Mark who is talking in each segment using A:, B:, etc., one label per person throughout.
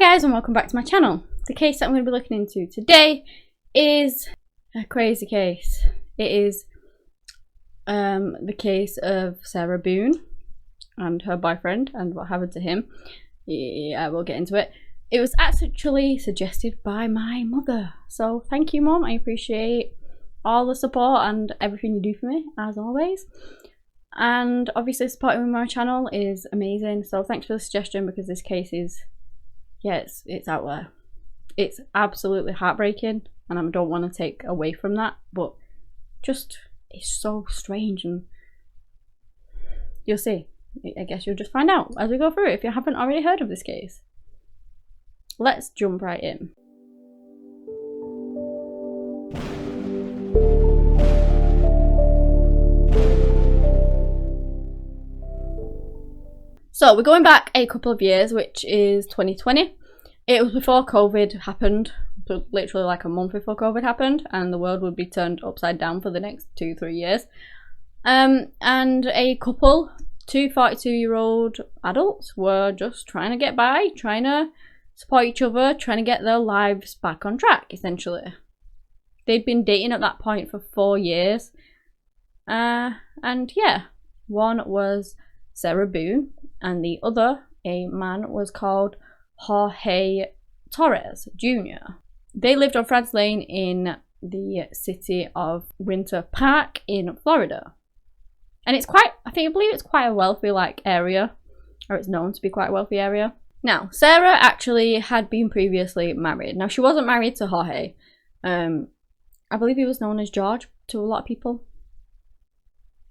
A: guys, and welcome back to my channel. The case that I'm going to be looking into today is a crazy case. It is the case of Sarah Boone and her boyfriend and what happened to him. Yeah, we'll get into it. It was actually suggested by my mother, so thank you, Mom. I appreciate all the support and everything you do for me, as always. And obviously supporting my channel is amazing, so thanks for the suggestion, because this case is, yeah, it's out there. It's absolutely heartbreaking, and I don't want to take away from that, but just, it's so strange, and you'll see. I guess you'll just find out as we go through it if you haven't already heard of this case. Let's jump right in. So we're going back a couple of years, which is 2020. It was before COVID happened, literally like a month before COVID happened, and the world would be turned upside down for the next 2-3 years. And a couple, two 42-year-old adults, were just trying to get by, trying to support each other, trying to get their lives back on track, essentially. They'd been dating at that point for 4 years. And yeah, one was Sarah Boone, and the other, a man, was called Jorge Torres Jr. They lived on Franz Lane in the city of Winter Park in Florida. And it's quite, I believe it's quite a wealthy area, or it's known to be quite a wealthy area. Now, Sarah actually had been previously married. Now, she wasn't married to Jorge. I believe he was known as George to a lot of people.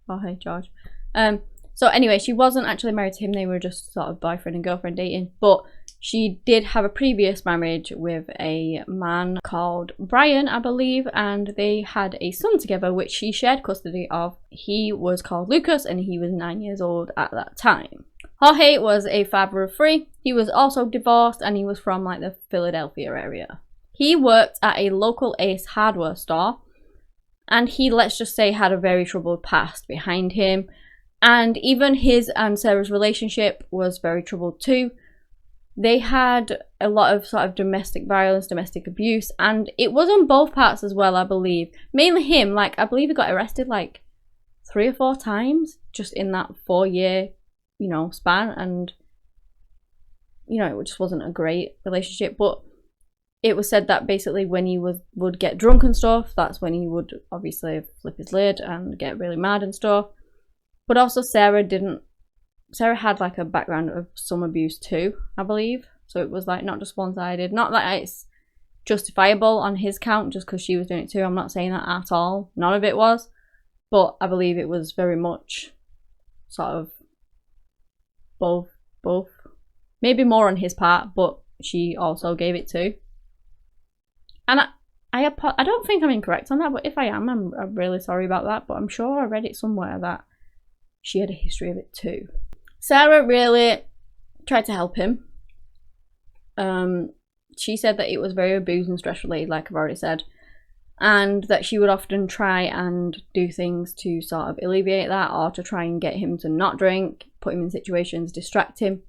A: Jorge, George. So anyway, she wasn't actually married to him. They were just sort of boyfriend and girlfriend dating. But she did have a previous marriage with a man called Brian, I believe, and they had a son together, which she shared custody of. He was called Lucas, and he was 9 years old at that time. Jorge was a father of 3. He was also divorced, and he was from the Philadelphia area. He worked at a local Ace hardware store, and he, let's just say, had a very troubled past behind him. And even his and Sarah's relationship was very troubled too. They had a lot of sort of domestic violence, domestic abuse, and it was on both parts as well, I believe. Mainly him, I believe he got arrested 3 or 4 times just in that 4-year, span, and, it just wasn't a great relationship. But it was said that basically when he would get drunk and stuff, that's when he would obviously flip his lid and get really mad and stuff. But also Sarah had a background of some abuse too, I believe. So it was not just one-sided. Not that it's justifiable on his count just because she was doing it too. I'm not saying that at all. None of it was. But I believe it was very much sort of both. Maybe more on his part, but she also gave it too. And I don't think I'm incorrect on that, but if I am, I'm really sorry about that. But I'm sure I read it somewhere that she had a history of it too. Sarah really tried to help him. She said that it was very abused and stress related, like I've already said, and that she would often try and do things to sort of alleviate that, or to try and get him to not drink, put him in situations, distract him,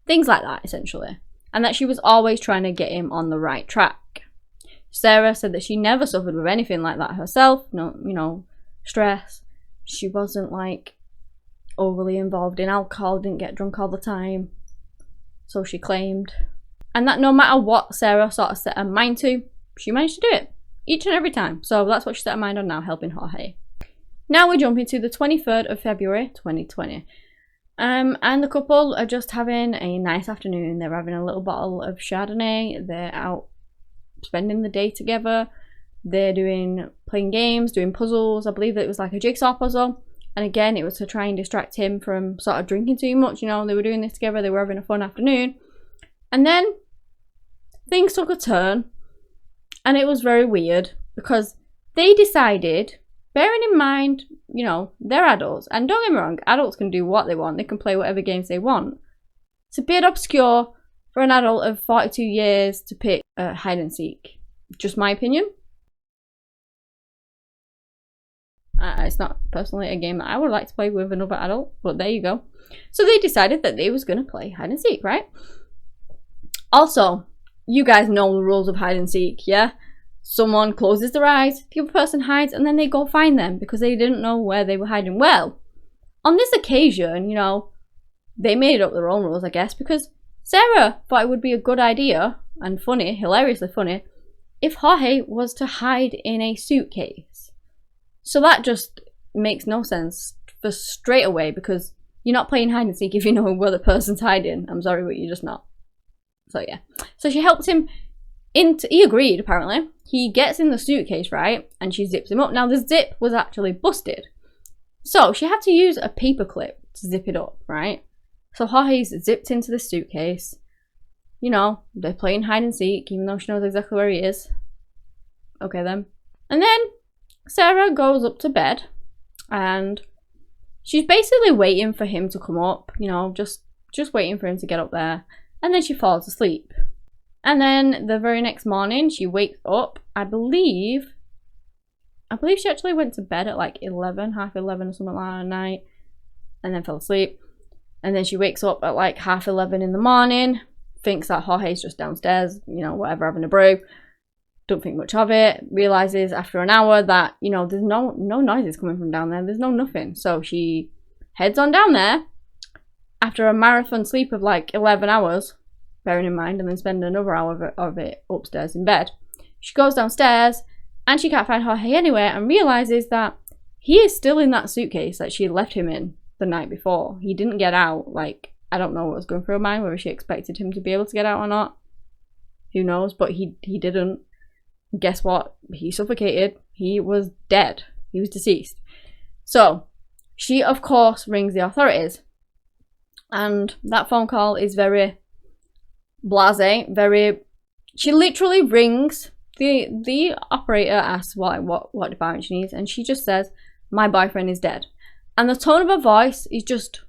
A: things like that essentially, and that she was always trying to get him on the right track. Sarah said that she never suffered with anything like that herself. No, stress. She wasn't overly involved in alcohol, didn't get drunk all the time, so she claimed. And that no matter what Sarah sort of set her mind to, she managed to do it each and every time. So that's what she set her mind on now, helping Jorge. Now we're jumping to the 23rd of February 2020. And the couple are just having a nice afternoon. They're having a little bottle of Chardonnay. They're out spending the day together. They're playing games, doing puzzles. I believe that it was a jigsaw puzzle. And again, it was to try and distract him from sort of drinking too much. They were doing this together. They were having a fun afternoon. And then things took a turn. And it was very weird because they decided, bearing in mind, they're adults. And don't get me wrong, adults can do what they want. They can play whatever games they want. It's a bit obscure for an adult of 42 years to pick hide and seek. Just my opinion. It's not personally a game that I would like to play with another adult, but there you go. So they decided that they was going to play hide and seek, right? Also, you guys know the rules of hide and seek, yeah? Someone closes their eyes, the other person hides, and then they go find them because they didn't know where they were hiding. Well, on this occasion, you know, they made up their own rules, I guess, because Sarah thought it would be a good idea and funny, hilariously funny, if Jorge was to hide in a suitcase. So that just makes no sense for straight away, because you're not playing hide and seek if you know where the person's hiding. I'm sorry, but you're just not. So yeah. So she helped him he agreed, apparently. He gets in the suitcase, right? And she zips him up. Now the zip was actually busted. So she had to use a paper clip to zip it up, right? So Jorge's zipped into the suitcase. You know, they're playing hide and seek, even though she knows exactly where he is. Okay then. And then Sarah goes up to bed and she's basically waiting for him to come up, you know, just waiting for him to get up there. And then she falls asleep. And then the very next morning she wakes up. I believe she actually went to bed at like 11, half 11 or something like that at night, and then fell asleep. And then she wakes up at like half 11 in the morning, thinks that Jorge's just downstairs, you know, whatever, having a brew. Don't think much of it. Realizes after an hour that, you know, there's no noises coming from down there. There's nothing. So she heads on down there after a marathon sleep of like 11 hours, bearing in mind, and then spend another hour of it upstairs in bed. She goes downstairs and she can't find Jorge anywhere, and realizes that he is still in that suitcase that she left him in the night before. He didn't get out. Like, I don't know what was going through her mind, whether she expected him to be able to get out or not. Who knows? But he didn't. Guess what? He suffocated. He was dead. He was deceased. So she, of course, rings the authorities. And that phone call is very blasé, she literally rings the operator, asks what department she needs, and she just says, "My boyfriend is dead." And the tone of her voice is just,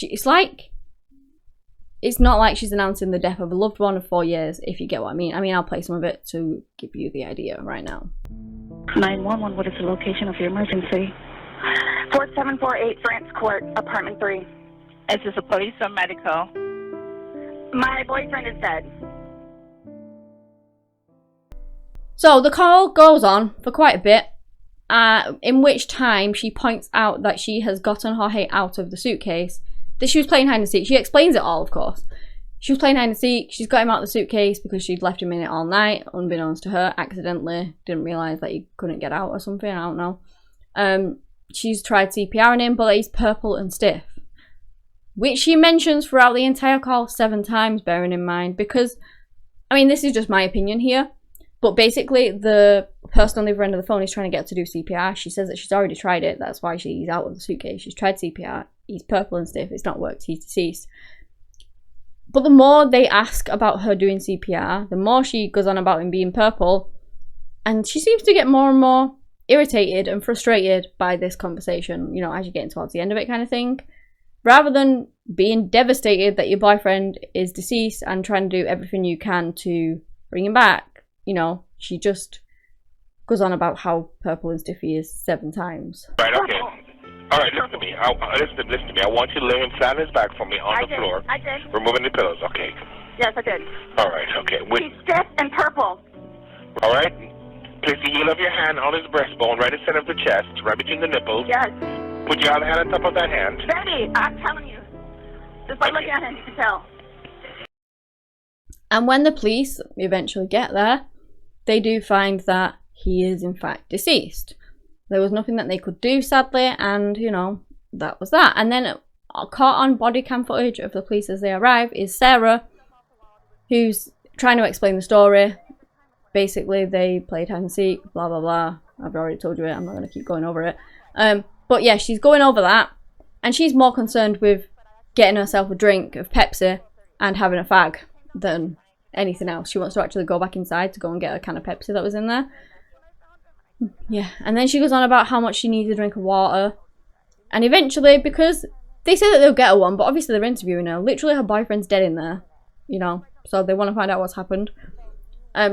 A: it's not like she's announcing the death of a loved one of 4 years, if you get what I mean. I'll play some of it to give you the idea right now.
B: 911, what is the location of your emergency?
C: 4748 France Court, apartment 3.
D: Is this a police or medical?
C: My boyfriend is dead.
A: So the call goes on for quite a bit, in which time she points out that she has gotten Jorge out of the suitcase, that she was playing hide and seek. She explains it all, of course. She was playing hide and seek, she's got him out of the suitcase because she'd left him in it all night, unbeknownst to her, accidentally, didn't realise that he couldn't get out or something, I don't know. She's tried CPRing him, but he's purple and stiff, which she mentions throughout the entire call 7 times, bearing in mind, because, this is just my opinion here, but basically the person on the other end of the phone is trying to get her to do CPR. She says that she's already tried it, that's why she's out of the suitcase. She's tried CPR, he's purple and stiff, it's not worked, he's deceased. But the more they ask about her doing CPR, the more she goes on about him being purple, and she seems to get more and more irritated and frustrated by this conversation, as you're getting towards the end of it kind of thing. Rather than being devastated that your boyfriend is deceased and trying to do everything you can to bring him back, she just goes on about how purple and stiff he is 7 times.
E: Right, okay. All right, listen to me. Listen to me. I want you to lay him flat on his back for me on the floor.
C: I did.
E: Removing the pillows, okay.
C: Yes, I did.
E: All right, okay.
C: He's stiff and purple.
E: All right. Place the heel of your hand on his breastbone, right in the center of the chest, right between the nipples.
C: Yes.
E: Put your other hand on top of that hand.
C: Baby, I'm telling you. Just by looking at him, you can tell.
A: And when the police eventually get there, they do find that he is in fact deceased. There was nothing that they could do, sadly, and that was that. And then caught on body cam footage of the police as they arrive is Sarah, who's trying to explain the story. Basically, they played hide and seek, blah blah blah. I've already told you it, I'm not going to keep going over it. But yeah, she's going over that, and she's more concerned with getting herself a drink of Pepsi and having a fag than anything else. She wants to actually go back inside to go and get a can of Pepsi that was in there. Yeah, and then she goes on about how much she needs a drink of water. And eventually, because they say that they'll get her one, but obviously they're interviewing her. Literally, her boyfriend's dead in there, so they want to find out what's happened.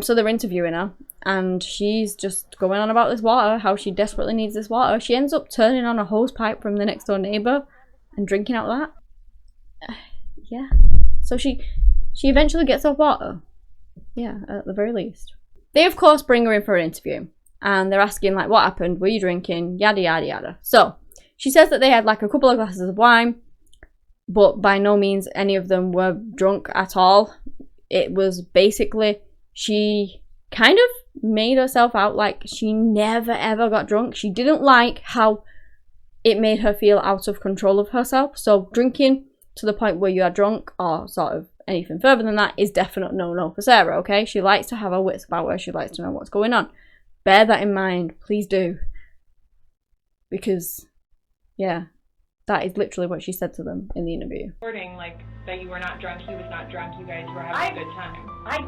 A: So they're interviewing her, and she's just going on about this water, how she desperately needs this water. She ends up turning on a hose pipe from the next door neighbour and drinking out of that. Yeah. So she eventually gets her water. Yeah, at the very least. They, of course, bring her in for an interview. And they're asking, like, what happened? Were you drinking? Yada, yada, yada. So, she says that they had, like, a couple of glasses of wine. But by no means any of them were drunk at all. It was basically, she kind of made herself out like she never ever got drunk. She didn't like how it made her feel out of control of herself. So drinking to the point where you are drunk or sort of anything further than that is definite no-no for Sarah, okay? She likes to have her wits about her. She likes to know what's going on. Bear that in mind. Please do. Because, yeah, that is literally what she said to them in the interview.
F: Reporting, like, that you were not drunk, he was not drunk, you guys were having a good time.
B: I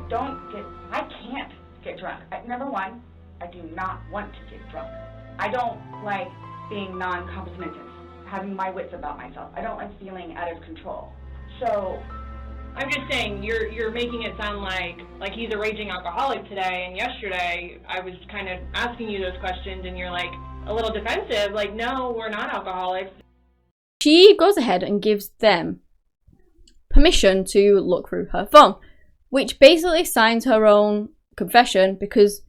B: can't get drunk. Number one, I do not want to get drunk. I don't like being non-complimentous, having my wits about myself. I don't like feeling out of control. So,
F: I'm just saying, you're making it sound like he's a raging alcoholic today, and yesterday I was kind of asking you those questions, and you're like a little defensive, like, no, we're not alcoholics.
A: She goes ahead and gives them permission to look through her phone, which basically signs her own confession because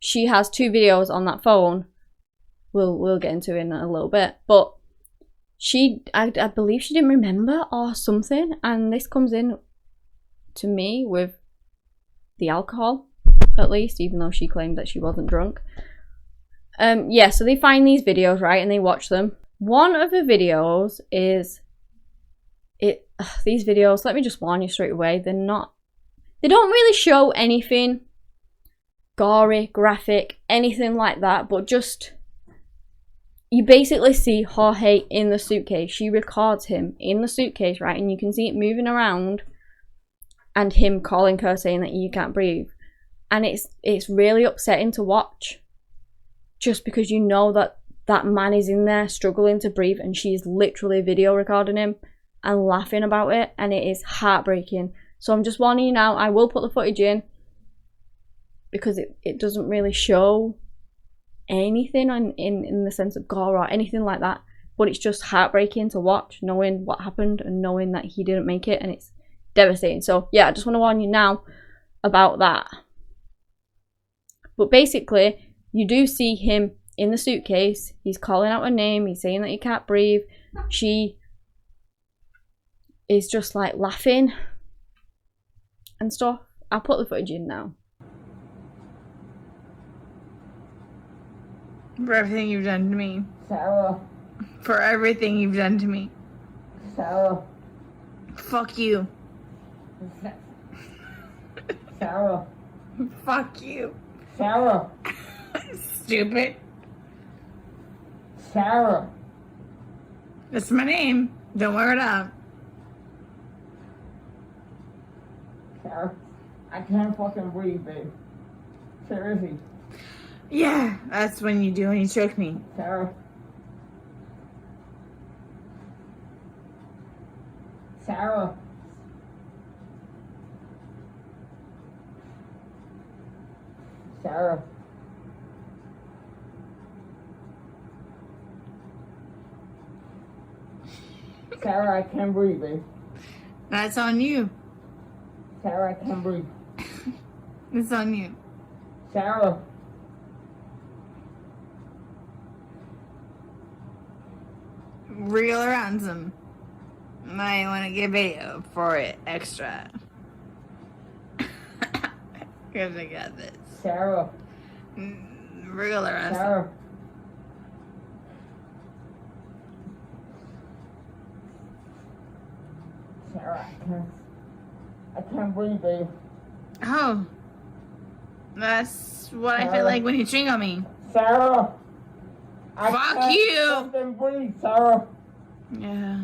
A: she has 2 videos on that phone. We'll get into it in a little bit, but I believe she didn't remember or something, and this comes in to me with the alcohol, at least, even though she claimed that she wasn't drunk. Yeah, so they find these videos, right, and they watch them. One of the videos is these videos, let me just warn you straight away, they don't really show anything gory, graphic, anything like that, but just, you basically see Jorge in the suitcase. She records him in the suitcase, right, and you can see it moving around and him calling her saying that you can't breathe, and it's really upsetting to watch, just because you know that man is in there struggling to breathe, and she's literally video recording him and laughing about it, and it is heartbreaking. So I'm just warning you now, I will put the footage in because it doesn't really show anything in the sense of gore or anything like that, but it's just heartbreaking to watch, knowing what happened and knowing that he didn't make it, and it's devastating. So yeah, I just want to warn you now about that. But basically, you do see him in the suitcase. He's calling out her name, he's saying that he can't breathe. She is just like laughing and stuff. I'll put the footage in now.
G: For everything you've done to me.
B: Sarah.
G: For everything you've done to me.
B: Sarah.
G: Fuck you.
B: Sarah.
G: Fuck you.
B: Sarah.
G: Stupid.
B: Sarah.
G: That's my name. Don't wear it out.
B: Sarah. I can't fucking breathe, babe. Seriously.
G: Yeah, that's when you do when you choke me.
B: Sarah. Sarah. Sarah. Sarah, I can't breathe, babe.
G: That's on you.
B: Sarah, I can't breathe.
G: It's on you.
B: Sarah.
G: Real ransom. Might want to get video for it extra. Because I got this.
B: Sarah.
G: Real ransom.
B: Sarah. Sarah, I can't breathe, babe.
G: Oh. That's what I
B: Sarah.
G: feel like when you ching on me.
B: Sarah. I
G: Fuck
B: can't
G: you.
B: fucking breathe, Sarah.
G: Yeah.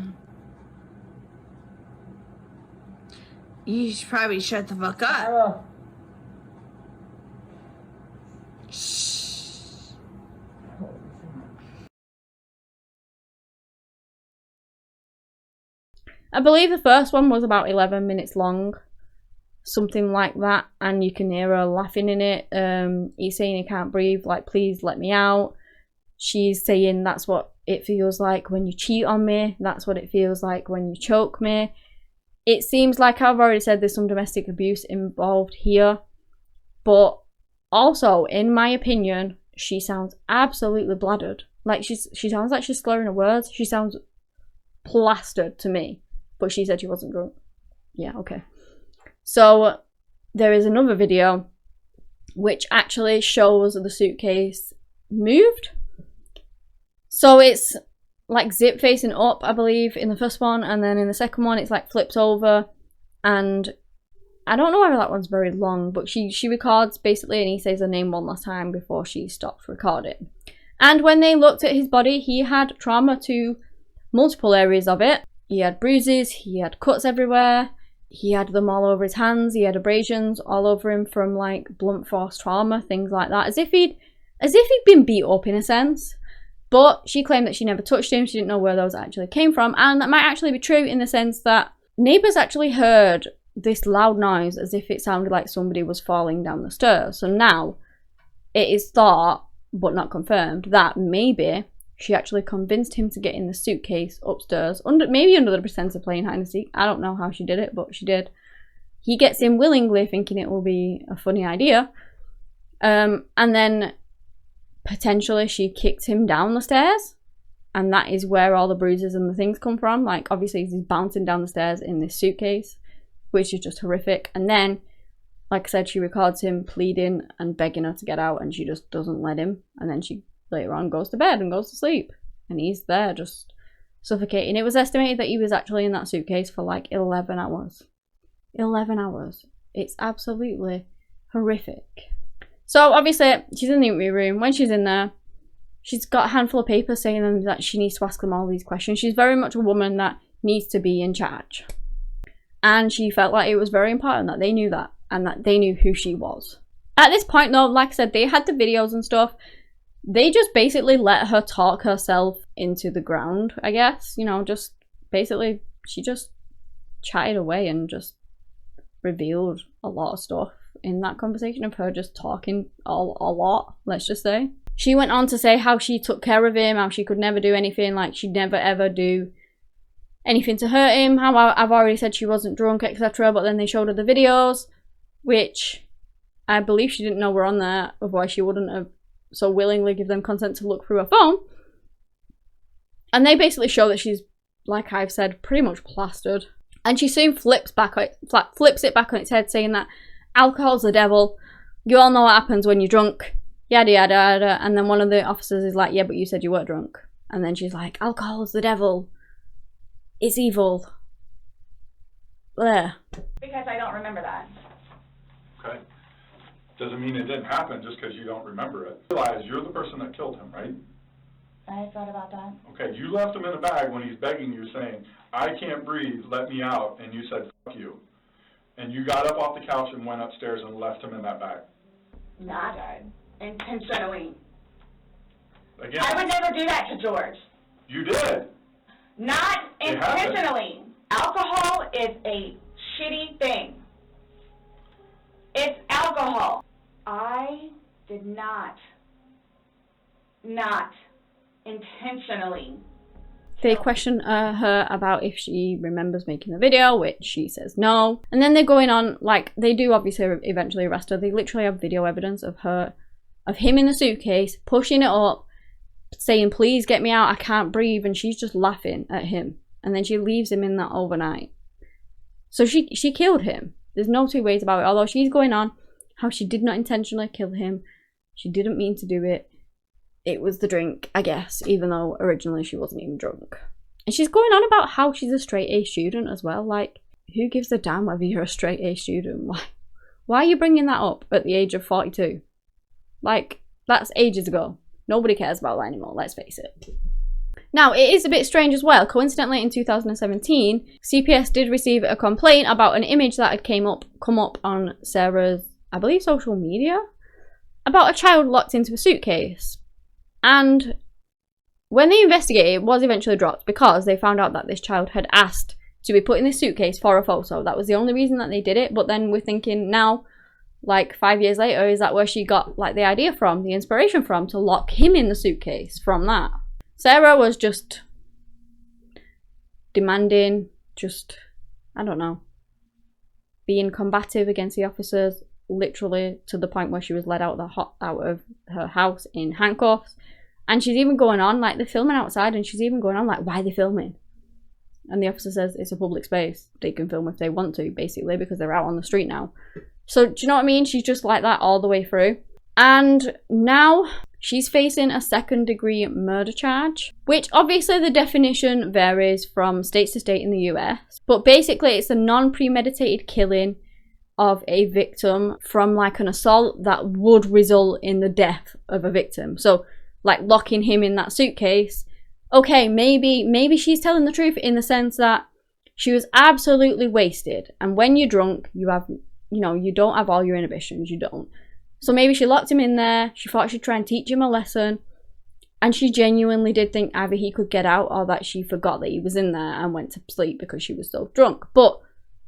G: You should probably shut the fuck up.
B: Sarah.
G: Shh.
A: I believe the first one was about 11 minutes long, something like that, and you can hear her laughing in it. He's saying he can't breathe, like, please let me out. She's saying that's what it feels like when you cheat on me, that's what it feels like when you choke me. It seems like I've already said there's some domestic abuse involved here, but also, in my opinion, she sounds absolutely bladdered. Like she sounds like she's slurring her words. She sounds plastered to me, but she said she wasn't drunk. Yeah, okay. So there is another video which actually shows the suitcase moved. So it's like zip facing up, I believe, in the first one, and then in the second one it's like flips over, and I don't know whether that one's very long, but she records basically, and he says her name one last time before she stops recording. And when they looked at his body, he had trauma to multiple areas of it. He had bruises, he had cuts everywhere, he had them all over his hands, he had abrasions all over him from like blunt force trauma, things like that, as if he'd been beat up in a sense. But she claimed that she never touched him, she didn't know where those actually came from, and that might actually be true in the sense that neighbours actually heard this loud noise as if it sounded like somebody was falling down the stairs. So now it is thought, but not confirmed, that maybe she actually convinced him to get in the suitcase upstairs, maybe under the pretense of playing hide and seek. I don't know how she did it, but she did. He gets in willingly, thinking it will be a funny idea, and then potentially she kicked him down the stairs, and that is where all the bruises and the things come from. Like, obviously he's bouncing down the stairs in this suitcase, which is just horrific. And then, like I said, she records him pleading and begging her to get out, and she just doesn't let him. And then she later on goes to bed and goes to sleep, and he's there just suffocating. It was estimated that he was actually in that suitcase for like 11 hours. 11 hours. It's absolutely horrific. So obviously she's in the interview room. When she's in there, she's got a handful of papers saying that she needs to ask them all these questions. She's very much a woman that needs to be in charge. And she felt like it was very important that they knew that, and that they knew who she was. At this point though, like I said, they had the videos and stuff. They just basically let her talk herself into the ground, I guess. You know, just basically, she just chatted away and just revealed a lot of stuff in that conversation of her just talking a lot, let's just say. She went on to say how she took care of him, how she could never do anything, like she'd never ever do anything to hurt him, how I've already said she wasn't drunk, etc. But then they showed her the videos, which I believe she didn't know were on there, otherwise she wouldn't have so willingly give them consent to look through her phone. And they basically show that she's, like I've said, pretty much plastered. And she soon flips it back on its head, saying that alcohol's the devil, you all know what happens when you're drunk, yada yada yada. And then one of the officers is like, yeah, but you said you weren't drunk. And then she's like, alcohol's the devil, it's evil. There.
B: Because I don't remember that.
H: Okay. Doesn't mean it didn't happen just because you don't remember it. Realize you're the person that killed him, right?
B: I thought about that.
H: Okay, you left him in a bag when he's begging you, saying, I can't breathe, let me out, and you said, fuck you. And you got up off the couch and went upstairs and left him in that bag.
B: Not intentionally.
H: Again,
B: I would never do that to George.
H: you did.
B: Not
H: It happened.
B: intentionally. Alcohol is a shitty thing. It's alcohol. I did not intentionally.
A: They question her about if she remembers making the video, which she says no. And then they're going on, like, they do obviously eventually arrest her. They literally have video evidence of him in the suitcase, pushing it up, saying, please get me out, I can't breathe, and she's just laughing at him. And then she leaves him in that overnight. So she killed him. There's no two ways about it. Although she's going on how she did not intentionally kill him. She didn't mean to do it. It was the drink, I guess, even though originally she wasn't even drunk. And she's going on about how she's a straight A student as well. Like, who gives a damn whether you're a straight A student? Why are you bringing that up at the age of 42? Like, that's ages ago. Nobody cares about that anymore, let's face it. Now, it is a bit strange as well. Coincidentally, in 2017, CPS did receive a complaint about an image that had come up on Sarah's, I believe, social media, about a child locked into a suitcase. And when they investigated, it was eventually dropped because they found out that this child had asked to be put in this suitcase for a photo. That was the only reason that they did it. But then we're thinking now, like 5 years later, is that where she got like the idea from, the inspiration from, to lock him in the suitcase from that? Sarah was just demanding, just I don't know, being combative against the officers, literally to the point where she was led out of her house in handcuffs. And she's even going on, like, they're filming outside, and she's even going on, like, why are they filming? And the officer says it's a public space. They can film if they want to, basically, because they're out on the street now. So, do you know what I mean? She's just like that all the way through. And now she's facing a second-degree murder charge, which obviously the definition varies from state to state in the US. But basically, it's a non-premeditated killing of a victim from, like, an assault that would result in the death of a victim. So, like, locking him in that suitcase. Okay, maybe she's telling the truth in the sense that she was absolutely wasted. And when you're drunk, you have, you know, you don't have all your inhibitions, you don't. So maybe she locked him in there, she thought she'd try and teach him a lesson, and she genuinely did think either he could get out or that she forgot that he was in there and went to sleep because she was so drunk. But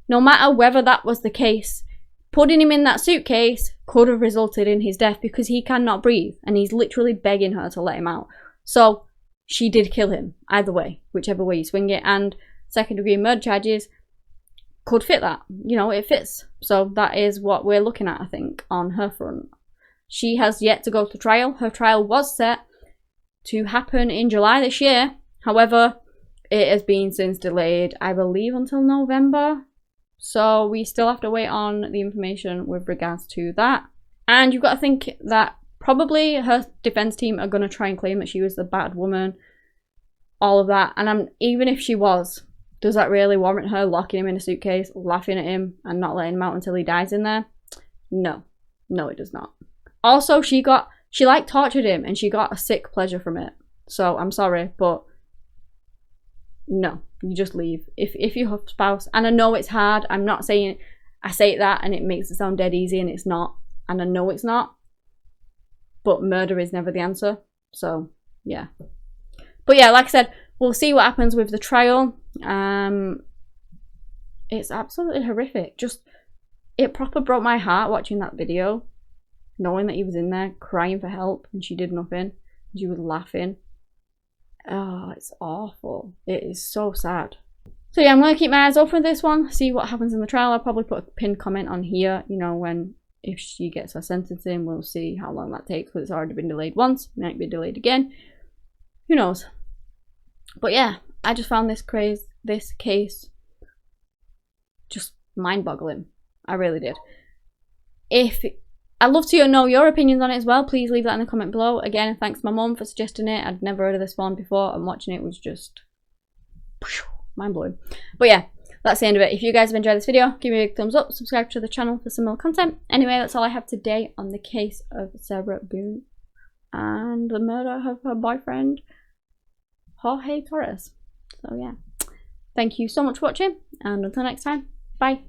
A: no matter whether that was the case, putting him in that suitcase could have resulted in his death because he cannot breathe and he's literally begging her to let him out. So she did kill him, either way, whichever way you swing it, and second-degree murder charges could fit that. You know, it fits. So that is what we're looking at, I think, on her front. She has yet to go to trial. Her trial was set to happen in July this year. However, it has been since delayed, I believe, until November. So we still have to wait on the information with regards to that. And you've got to think that probably her defense team are going to try and claim that she was the bad woman, all of that. And even if she was, does that really warrant her locking him in a suitcase, laughing at him, and not letting him out until he dies in there? No. No, it does not. Also, she like tortured him, and she got a sick pleasure from it. So I'm sorry, but no, you just leave. If your spouse, and I know it's hard, I'm not saying, I say that and it makes it sound dead easy, and it's not, and I know it's not, but murder is never the answer. So yeah, but yeah, like I said, we'll see what happens with the trial. It's absolutely horrific. Just, it proper broke my heart watching that video, knowing that he was in there crying for help and she did nothing. She was laughing. Oh, it's awful. It is so sad. So yeah, I'm going to keep my eyes open for this one, see what happens in the trial. I'll probably put a pinned comment on here, you know, if she gets her sentencing. We'll see how long that takes, because it's already been delayed once. It might be delayed again. Who knows? But yeah, I just found this case just mind-boggling. I really did. I'd love to know your opinions on it as well. Please leave that in the comment below. Again, thanks to my mum for suggesting it. I'd never heard of this one before, and watching it was just mind-blowing. But yeah, that's the end of it. If you guys have enjoyed this video, give me a big thumbs up, subscribe to the channel for similar content. Anyway, that's all I have today on the case of Sarah Boone and the murder of her boyfriend, Jorge Torres. So yeah, thank you so much for watching, and until next time, bye.